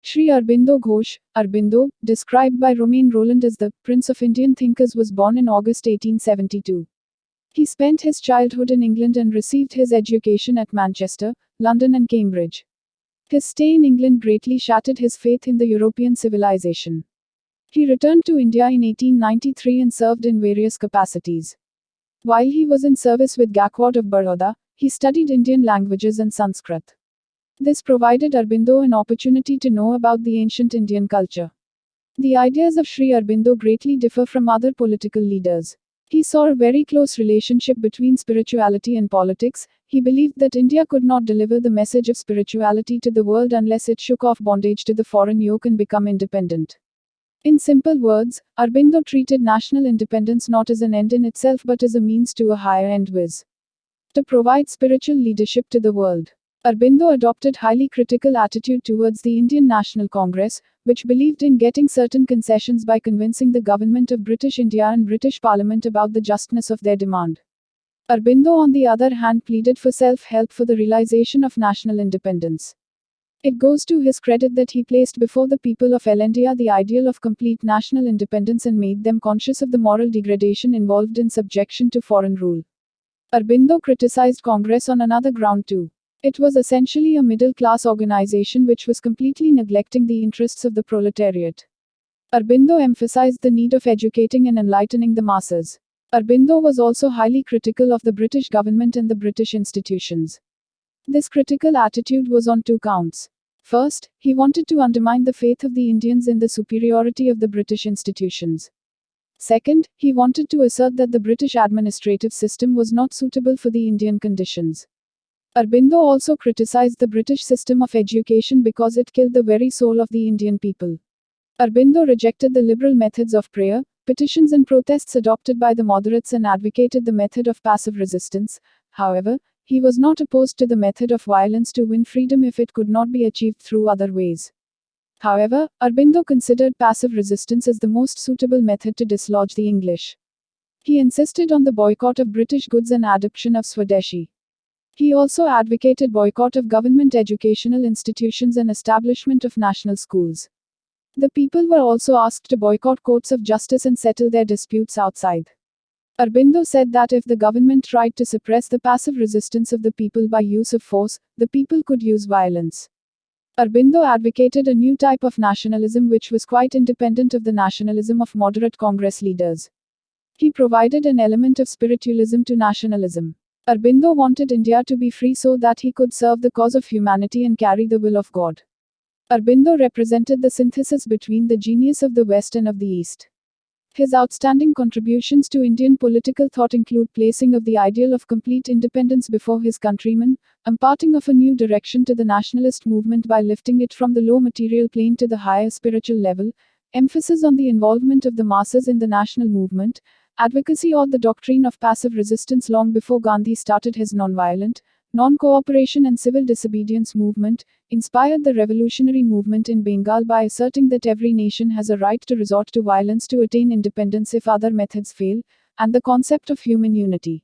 Sri Aurobindo Ghose, Aurobindo, described by Romain Rolland as the Prince of Indian Thinkers, was born in August 1872. He spent his childhood in England and received his education at Manchester, London and Cambridge. His stay in England greatly shattered his faith in the European civilization. He returned to India in 1893 and served in various capacities. While he was in service with Gakwad of Baroda, he studied Indian languages and Sanskrit. This provided Aurobindo an opportunity to know about the ancient Indian culture. The ideas of Sri Aurobindo greatly differ from other political leaders. He saw a very close relationship between spirituality and politics. He believed that India could not deliver the message of spirituality to the world unless it shook off bondage to the foreign yoke and become independent. In simple words, Aurobindo treated national independence not as an end in itself but as a means to a higher end, viz. to provide spiritual leadership to the world. Aurobindo adopted highly critical attitude towards the Indian National Congress, which believed in getting certain concessions by convincing the government of British India and British Parliament about the justness of their demand. Aurobindo, on the other hand, pleaded for self-help for the realization of national independence. It goes to his credit that he placed before the people of India the ideal of complete national independence and made them conscious of the moral degradation involved in subjection to foreign rule. Aurobindo criticized Congress on another ground too. It was essentially a middle-class organization which was completely neglecting the interests of the proletariat. Aurobindo emphasized the need of educating and enlightening the masses. Aurobindo was also highly critical of the British government and the British institutions. This critical attitude was on two counts. First, he wanted to undermine the faith of the Indians in the superiority of the British institutions. Second, he wanted to assert that the British administrative system was not suitable for the Indian conditions. Aurobindo also criticized the British system of education because it killed the very soul of the Indian people. Aurobindo rejected the liberal methods of prayer, petitions and protests adopted by the moderates and advocated the method of passive resistance. However, he was not opposed to the method of violence to win freedom if it could not be achieved through other ways. However, Aurobindo considered passive resistance as the most suitable method to dislodge the English. He insisted on the boycott of British goods and adoption of Swadeshi. He also advocated boycott of government educational institutions and establishment of national schools. The people were also asked to boycott courts of justice and settle their disputes outside. Aurobindo said that if the government tried to suppress the passive resistance of the people by use of force, the people could use violence. Aurobindo advocated a new type of nationalism which was quite independent of the nationalism of moderate Congress leaders. He provided an element of spiritualism to nationalism. Aurobindo wanted India to be free so that he could serve the cause of humanity and carry the will of God. Aurobindo represented the synthesis between the genius of the West and of the East. His outstanding contributions to Indian political thought include placing of the ideal of complete independence before his countrymen, imparting of a new direction to the nationalist movement by lifting it from the low material plane to the higher spiritual level, emphasis on the involvement of the masses in the national movement, advocacy or the doctrine of passive resistance long before Gandhi started his non-violent, non-cooperation and civil disobedience movement, inspired the revolutionary movement in Bengal by asserting that every nation has a right to resort to violence to attain independence if other methods fail, and the concept of human unity.